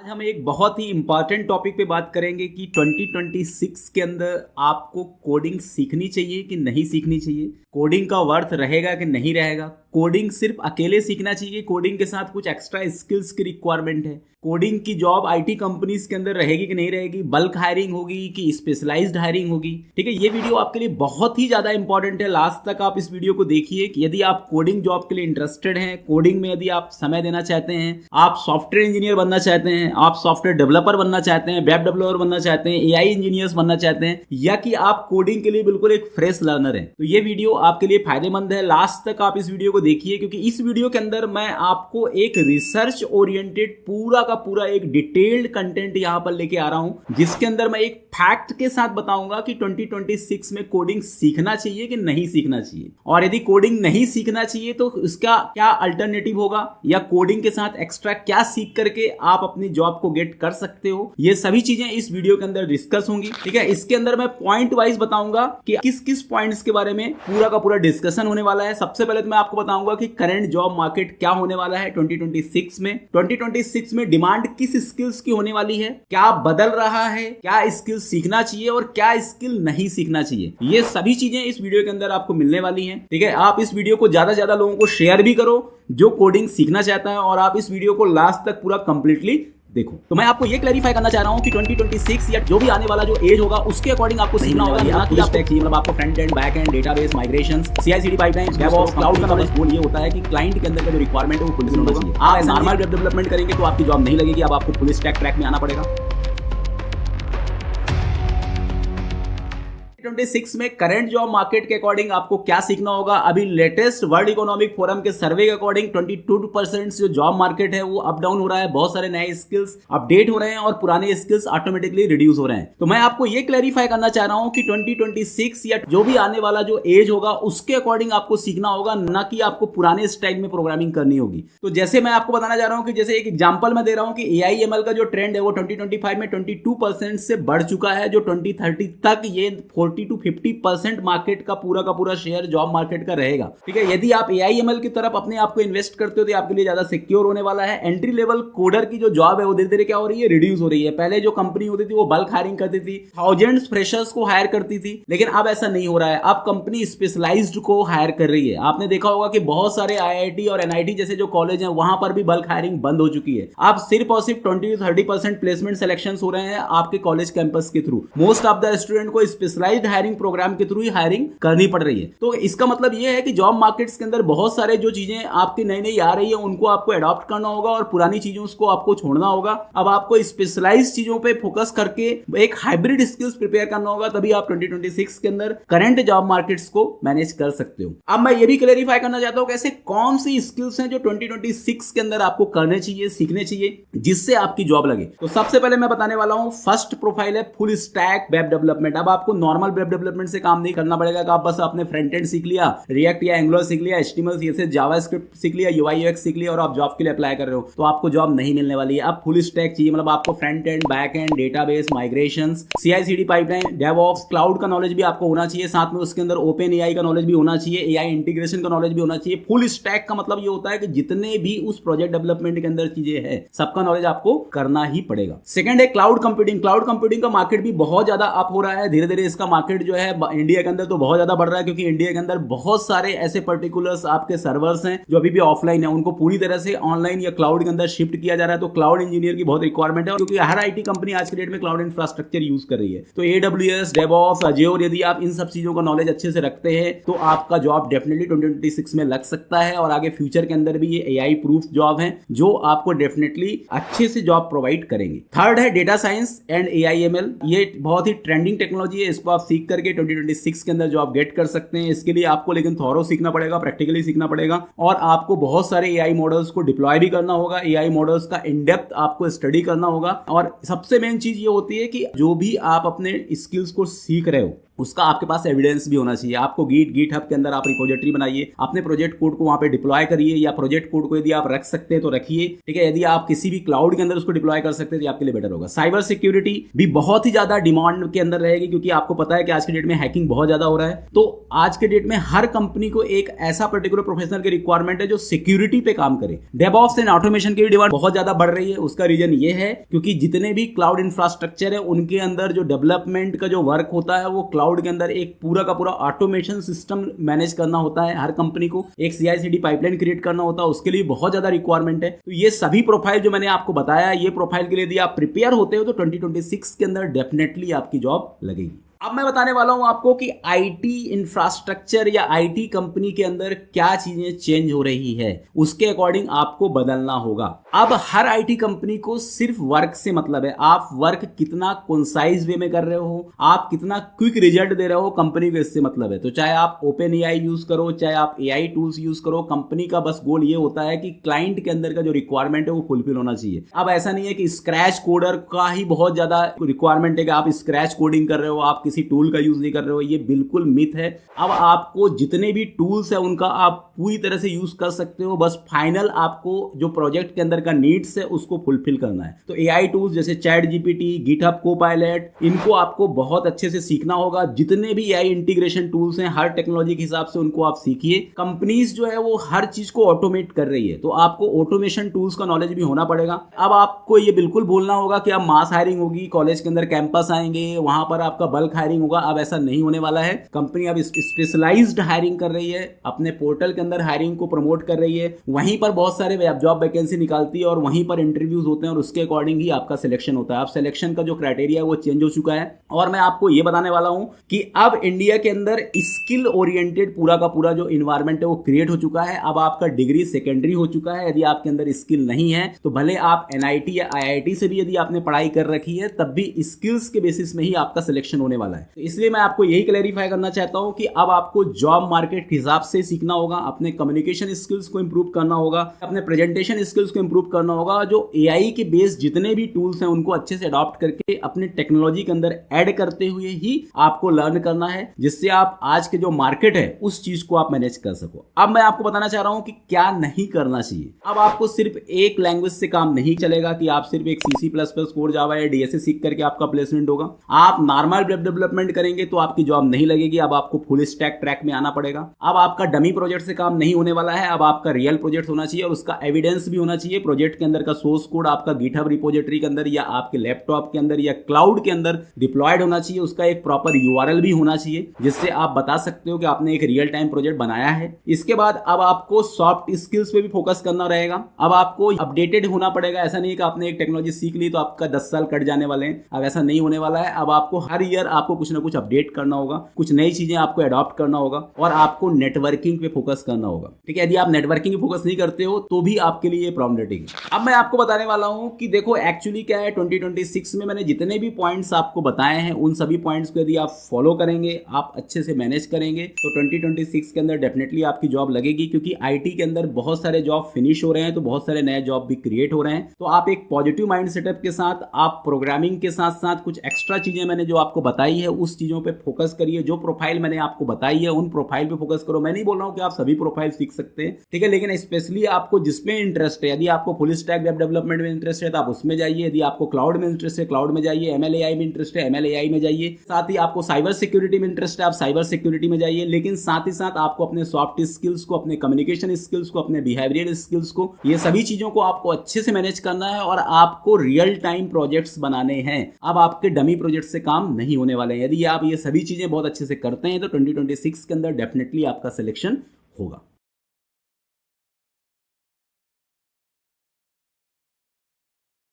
हम एक बहुत ही इंपॉर्टेंट टॉपिक पे बात करेंगे कि 2026 के अंदर आपको कोडिंग सीखनी चाहिए कि नहीं सीखनी चाहिए, कोडिंग का वर्थ रहेगा कि नहीं रहेगा, कोडिंग सिर्फ अकेले सीखना चाहिए, कोडिंग के साथ कुछ एक्स्ट्रा स्किल्स की रिक्वायरमेंट है, कोडिंग की जॉब आईटी कंपनीज के अंदर रहेगी कि नहीं रहेगी, बल्क हायरिंग होगी कि स्पेशलाइज्ड हायरिंग होगी। ठीक है, ये वीडियो आपके लिए बहुत ही ज्यादा इंपॉर्टेंट है। लास्ट तक आप इस वीडियो को देखिए कि यदि आप कोडिंग जॉब के लिए इंटरेस्टेड हैं, कोडिंग में यदि आप समय देना चाहते हैं, आप सॉफ्टवेयर इंजीनियर बनना चाहते हैं, आप सॉफ्टवेयर डेवलपर बनना चाहते हैं, वेब डेवलपर बनना चाहते हैं, एआई इंजीनियर्स बनना चाहते हैं, या कि आप कोडिंग के लिए बिल्कुल एक फ्रेश लर्नर हैं, तो ये वीडियो आपके लिए फायदेमंद है। लास्ट तक आप इस वीडियो को देखिए क्योंकि इस वीडियो के अंदर मैं आपको एक रिसर्च ओरिएंटेड पूरा का पूरा एक डिटेल्ड कंटेंट यहां पर लेके आ रहा हूं, जिसके अंदर मैं एक फैक्ट के साथ बताऊंगा कि 2026 में कोडिंग सीखना चाहिए कि नहीं सीखना चाहिए, और यदि कोडिंग नहीं सीखना चाहिए तो इसका क्या अल्टरनेटिव होगा, या कोडिंग के साथ एक्स्ट्रा क्या सीख करके आप अपनी जॉब को गेट कर सकते हो। ये सभी चीजें इस वीडियो के अंदर डिस्कस होंगी। ठीक है, इसके अंदर मैं पॉइंट वाइज बताऊंगा कि किस किस पॉइंट्स के बारे में पूरा का पूरा डिस्कशन होने वाला है। सबसे पहले तो मैं आपको बताऊंगा कि करंट जॉब मार्केट क्या होने वाला है 2026 में, 2026 में डिमांड किस स्किल्स की होने वाली है, क्या बदल रहा है, क्या स्किल सीखना चाहिए और क्या स्किल नहीं सीखना चाहिए। ये सभी चीजें इस वीडियो के अंदर आपको मिलने वाली हैं। ठीक है, आप इस वीडियो को ज्यादा से ज्यादा लोगों को शेयर भी करो जो कोडिंग सीखना चाहता है, और आप इस वीडियो को लास्ट तक पूरा कंप्लीटली देखो। तो मैं आपको ये क्लैरिफाई करना चाह रहा हूं कि 2026 या जो भी आने वाला जो एज होगा उसके अकॉर्डिंग आपको सीखना होगा, ना कि स्टैक चाहिए, मतलब आपको front end, back and, database, migrations, सीआई/सीडी pipeline, DevOps, cloud का नॉलेज। गोल ये होता है कि क्लाइंट के अंदर का जो रिक्वायरमेंट है वो फुल होना चाहिए। आप नॉर्मल वेब डेवलपमेंट करेंगे तो आपकी जॉब नहीं लगेगी, अब आपको फुल स्टैक ट्रैक में आना पड़ेगा। 2026 में करंट जॉब मार्केट के अकॉर्डिंग आपको क्या सीखना होगा। अभी लेटेस्ट वर्ल्ड इकोनॉमिक फोरम के सर्वे के अकॉर्डिंग 22% जो जॉब मार्केट है वो अप डाउन हो रहा है, बहुत सारे नए स्किल्स अपडेट हो रहे हैं और पुराने स्किल्स ऑटोमेटिकली रिड्यूस हो रहे हैं। तो मैं आपको ये क्लैरिफाई करना चाह रहा हूं कि 2026 या जो भी आने वाला जो एज होगा उसके अकॉर्डिंग आपको सीखना होगा, ना कि आपको पुराने स्टाइल में प्रोग्रामिंग करनी होगी। तो जैसे मैं आपको बताना चाह रहा हूं कि जैसे एक एग्जांपल मैं दे रहा हूं कि एआई/एमएल का जो ट्रेंड है वो 2025 में 22% से बढ़ चुका है, जो 2030 तक ये 40 to 50% मार्केट का पूरा शेयर जॉब मार्केट का रहेगा। ठीक है, यदि आप एआई/एमएल की तरफ अपने आप को इन्वेस्ट करते हो तो आपके लिए ज्यादा सिक्योर होने वाला है। एंट्री लेवल कोडर की जो जॉब है वो धीरे धीरे क्या हो रही है, रिड्यूस हो रही है। पहले जो कंपनी होती थी वो बल्क हायरिंग करती थी, थाउजेंड्स फ्रेशर्स को हायर करती थी, लेकिन अब ऐसा नहीं हो रहा है। अब कंपनी स्पेशलाइज्ड को हायर कर रही है। आपने देखा होगा कि बहुत सारे आईआईटी और एनआईटी जैसे जो कॉलेज हैं वहां पर भी बल्क हायरिंग बंद हो चुकी है। अब सिर्फ और सिर्फ 20 to 30% प्लेसमेंट सिलेक्शन हो रहे हैं आपके कॉलेज कैंपस के through. Most of the student को स्पेशलाइज्ड हायरिंग प्रोग्राम के थ्रू ही हायरिंग करनी पड़ रही है। तो इसका मतलब यह है कि जॉब मार्केट्स के अंदर बहुत सारे जो चीजें आपकी नई नई आ रही है उनको आपको अडॉप्ट करना होगा और पुरानी चीजों को आपको छोड़ना होगा। अब आपको स्पेशलाइज्ड चीजों पे फोकस करके एक हाइब्रिड स्किल्स प्रिपेयर करना होगा, तभी आप 2026 के अंदर करंट जॉब मार्केट्स को मैनेज कर सकते हो। अब मैं ये भी क्लैरिफाई करना चाहता हूं कि ऐसे कौन सी स्किल्स हैं जो 2026 के अंदर आपको करने चाहिए, सीखने चाहिए, जिससे आपकी जॉब लगे। तो सबसे पहले मैं बताने वाला हूं, फर्स्ट प्रोफाइल है फुल स्टैक वेब डेवलपमेंट। अब आपको नॉर्मल वेब डेवलपमेंट से काम नहीं करना पड़ेगा कि आप बस आपने फ्रंट एंड सीख लिया, रिएक्ट या एंगुलर सीख लिया, एचटीएमएल सीएसएस जावास्क्रिप्ट सीख लिया, यूआई यूएक्स सीख लिया और आप जॉब के लिए अप्लाई कर रहे हो तो आपको जॉब नहीं मिलने वाली है। अब फुल स्टैक चाहिए, मतलब आपको front end, back and, database, migrations, सीआई/सीडी pipeline, DevOps, cloud का नॉलेज भी आपको होना चाहिए, साथ में उसके अंदर ओपन एआई का नॉलेज भी होना चाहिए, एआई इंटीग्रेशन का नॉलेज भी होना चाहिए। फुल स्टैक का मतलब ये होता है कि जितने भी उस प्रोजेक्ट डेवलपमेंट के अंदर चीजें हैं सबका नॉलेज आपको करना ही पड़ेगा। सेकंड है क्लाउड कंप्यूटिंग। क्लाउड कंप्यूटिंग का मार्केट भी बहुत ज्यादा अप हो रहा है, धीरे धीरे इसका मार्केट जो है इंडिया के अंदर तो बहुत ज्यादा बढ़ रहा है, क्योंकि इंडिया के अंदर बहुत सारे ऐसे पर्टिकुलर्स आपके सर्वर्स हैं जो अभी भी ऑफलाइन है, उनको पूरी तरह से ऑनलाइन या क्लाउड के अंदर शिफ्ट किया जा रहा है। तो क्लाउड इंजीनियर की बहुत रिक्वायरमेंट है, क्योंकि हर आईटी कंपनी आज के डेट में क्लाउड इंफ्रास्ट्रक्चर यूज कर रही है। तो एडब्ल्यूएस, डेवऑप्स, अज्योर, यदि आप इन सब चीजों का नॉलेज अच्छे से रखते हैं तो आपका जॉब डेफिनेटली 2026 में लग सकता है, और आगे फ्यूचर के अंदर भी ये एआई प्रूफ जॉब है जो आपको डेफिनेटली अच्छे से जॉब प्रोवाइड करेंगे। थर्ड है डेटा साइंस एंड एआईएमएल। ये बहुत ही ट्रेंडिंग टेक्नोलॉजी है, इसको आप सीख करके 2026 के अंदर जॉब गेट कर सकते हैं। इसके लिए आपको लेकिन थॉरो सीखना पड़ेगा, प्रैक्टिकली सीखना पड़ेगा, और आपको बहुत सारे एआई मॉडल्स को डिप्लॉय भी करना होगा, एआई मॉडल्स का इन डेप्थ आपको स्टडी करना होगा। और सबसे मेन चीज ये होती है कि जो भी आप अपने स्किल्स को सीख रहे हो उसका आपके पास एविडेंस भी होना चाहिए। आपको गिट हब के अंदर आप रिपोजिटरी बनाइए, अपने प्रोजेक्ट कोड को वहां पे डिप्लॉय करिए, या प्रोजेक्ट कोड को यदि आप रख सकते हैं तो रखिए, ठीक है। यदि आप किसी भी क्लाउड के अंदर उसको डिप्लॉय कर सकते हैं तो आपके लिए बेटर होगा। साइबर सिक्योरिटी भी बहुत ही ज्यादा डिमांड के अंदर रहेगी, क्योंकि आपको पता है कि आज के डेट में हैकिंग बहुत ज्यादा हो रहा है। तो आज के डेट में हर कंपनी को एक ऐसा पर्टिकुलर प्रोफेशनल की रिक्वायरमेंट है जो सिक्योरिटी पे काम करे। डेवऑप्स एंड ऑटोमेशन की डिमांड बहुत ज्यादा बढ़ रही है। उसका रीजन ये है क्योंकि जितने भी क्लाउड इंफ्रास्ट्रक्चर है उनके अंदर जो डेवलपमेंट का जो वर्क होता है वो क्लाउड के अंदर एक पूरा का पूरा ऑटोमेशन सिस्टम मैनेज करना होता है। हर कंपनी को एक CI/CD पाइपलाइन क्रिएट करना होता है, उसके लिए बहुत ज्यादा रिक्वायरमेंट है। तो ये सभी प्रोफाइल जो मैंने आपको बताया, ये प्रोफाइल के लिए यदि आप प्रिपेयर होते हो तो 2026 के अंदर डेफिनेटली आपकी जॉब लगेगी। अब मैं बताने वाला हूं आपको कि आईटी इंफ्रास्ट्रक्चर या आईटी कंपनी के अंदर क्या चीजें चेंज हो रही है, उसके अकॉर्डिंग आपको बदलना होगा। अब हर आईटी कंपनी को सिर्फ वर्क से मतलब है, आप वर्क कितना कंसाइज वे में कर रहे हो, आप कितना क्विक रिजल्ट दे रहे हो, कंपनी को इससे मतलब है। तो चाहे आप ओपन एआई यूज करो, चाहे आप एआई टूल्स यूज करो, कंपनी का बस गोल ये होता है कि क्लाइंट के अंदर का जो रिक्वायरमेंट है वो फुलफिल होना चाहिए। अब ऐसा नहीं है कि स्क्रैच कोडर का ही बहुत ज्यादा रिक्वायरमेंट है कि आप स्क्रैच कोडिंग कर रहे हो, आप किसी टूल का यूज नहीं कर रहे हो, ये बिल्कुल मिथ है। अब आपको जितने भी टूल्स है उनका आप पूरी तरह से यूज कर सकते हो, बस फाइनल आपको जो प्रोजेक्ट के अंदर का नीड्स है उसको फुलफिल करना है। तो एआई टूल्स जैसे चैट जीपीटी, गिटहब कोपायलट, इनको आपको बहुत अच्छे से सीखना होगा। जितने भी एआई इंटीग्रेशन टूल्स हैं हर टेक्नोलॉजी के हिसाब से उनको आप सीखिए। कंपनीज जो है वो हर चीज को ऑटोमेट कर रही है, तो आपको ऑटोमेशन टूल्स का नॉलेज भी होना पड़ेगा। अब आपको ये बिल्कुल बोलना होगा कि अब मास हायरिंग होगी, कॉलेज के अंदर कैंपस आएंगे, वहां पर आपका बल्क हायरिंग होगा। अब ऐसा नहीं होने वाला है। कंपनी अब स्पेशलाइज्ड हायरिंग कर रही है, अपने पोर्टल के अंदर हायरिंग को प्रमोट कर रही है, वहीं पर बहुत सारे जॉब वैकेंसी निकालती है और वहीं पर इंटरव्यूज होते हैं और उसके अकॉर्डिंग ही आपका सिलेक्शन होता है। अब सिलेक्शन का जो क्राइटेरिया है वो चेंज हो चुका है। और मैं आपको ये बताने वाला हूं कि अब इंडिया के अंदर स्किल ओरिएंटेड पूरा का पूरा जो इन्वायरमेंट है वो क्रिएट हो चुका है। अब आपका डिग्री सेकेंडरी हो चुका है। यदि आपके अंदर स्किल नहीं है तो भले आप NIT या IIT से भी यदि आपने पढ़ाई कर रखी है, तब भी स्किल्स के बेसिस में ही आपका सिलेक्शन होने वाला है। तो इसलिए मैं आपको यही क्लैरिफाई करना चाहता हूं कि अब आपको जॉब मार्केट के हिसाब से सीखना होगा, अपने कम्युनिकेशन स्किल्स को इंप्रूव करना होगा, अपने प्रेजेंटेशन स्किल्स को इंप्रूव करना होगा। जो AI के बेस जितने भी टूल्स हैं उनको अच्छे से अडॉप्ट करके अपने टेक्नोलॉजी के अंदर ऐड करते हुए ही आपको लर्न करना है, जिससे आप आज के जो मार्केट है उस चीज को आप मैनेज कर सको। अब मैं आपको बताना चाह रहा हूं कि क्या नहीं करना चाहिए। अब आपको सिर्फ एक लैंग्वेज से काम नहीं चलेगा कि आप सिर्फ एक C++ कोड, जावा या DSA सीख करके आपका प्लेसमेंट होगा। आप नॉर्मल वेब डेवलपमेंट करेंगे तो आपकी जॉब नहीं लगेगी। अब आपको फुल स्टैक ट्रैक में आना पड़ेगा। अब आपका डमी प्रोजेक्ट से काम नहीं होने वाला है, अब आपका रियल प्रोजेक्ट होना चाहिए और उसका एविडेंस भी होना चाहिए। प्रोजेक्ट के अंदर का सोर्स कोड आपका गिटहब रिपोजिटरी के अंदर या आपके लैपटॉप के अंदर या क्लाउड के अंदर डिप्लॉयड होना चाहिए। उसका एक प्रॉपर URL भी होना चाहिए जिससे आप बता सकते हो कि आपने एक रियल टाइम प्रोजेक्ट बनाया है। इसके बाद अब आपको सॉफ्ट स्किल्स पे भी फोकस करना रहेगा। अब आपको अपडेटेड होना पड़ेगा। ऐसा नहीं है कि आपने एक टेक्नोलॉजी सीख ली तो आपका 10 साल कट जाने वाले हैं। अब ऐसा नहीं होने वाला है। अब आपको हर ईयर आपको कुछ ना कुछ अपडेट करना होगा, कुछ नई चीजें आपको अडॉप्ट करना होगा और आपको नेटवर्किंग पे फोकस करना होगा। ठीक है, यदि आप नेटवर्किंग पे फोकस नहीं करते हो तो भी आपके लिए ये प्रॉब्लमेटिक है। अब मैं आपको बताने वाला हूं कि देखो एक्चुअली क्या है, 2026 में मैंने जितने भी पॉइंट्स आपको बताए हैं उन सभी पॉइंट्स को यदि आप फॉलो करेंगे, आप अच्छे से मैनेज करेंगे तो 2026 के अंदर डेफिनेटली आपकी जॉब लगेगी। क्योंकि आईटी के अंदर बहुत सारे जॉब फिनिश हो रहे हैं तो बहुत सारे नए जॉब भी क्रिएट हो रहे हैं। तो आप एक पॉजिटिव माइंड सेटअप के साथ, आप प्रोग्रामिंग के साथ साथ कुछ एक्स्ट्रा चीजें मैंने जो आपको बताई है उस चीजों पे फोकस करिए। जो प्रोफाइल मैंने आपको बताई है उन प्रोफाइल पे फोकस करो। मैं नहीं बोल रहा हूं कि आप सभी प्रोफाइल सीख सकते हैं, ठीक है, लेकिन स्पेशली आपको जिसमें इंटरेस्ट है, यदि आपको फुल स्टैक वेब डेवलपमेंट में इंटरेस्ट है तो आप उसमें जाइए। यदि आपको क्लाउड में इंटरेस्ट है, क्लाउड में जाइए। ML AI में इंटरेस्ट है, ML AI में जाइए। साथ ही आपको साइबर सिक्योरिटी में इंटरेस्ट है, आप साइबर सिक्योरिटी में जाइए। लेकिन साथ ही साथ आपको अपने सॉफ्ट स्किल्स को, अपने कम्युनिकेशन स्किल्स को, अपने बिहेवियरल स्किल्स को, ये सभी चीजों को आपको अच्छे से मैनेज करना है और आपको रियल टाइम प्रोजेक्ट्स बनाने हैं। अब आपके डमी प्रोजेक्ट से काम नहीं होने वाले हैं। यदि आप ये सभी चीजें बहुत अच्छे से करते हैं तो 2026 के अंदर डेफिनेटली आपका सिलेक्शन होगा।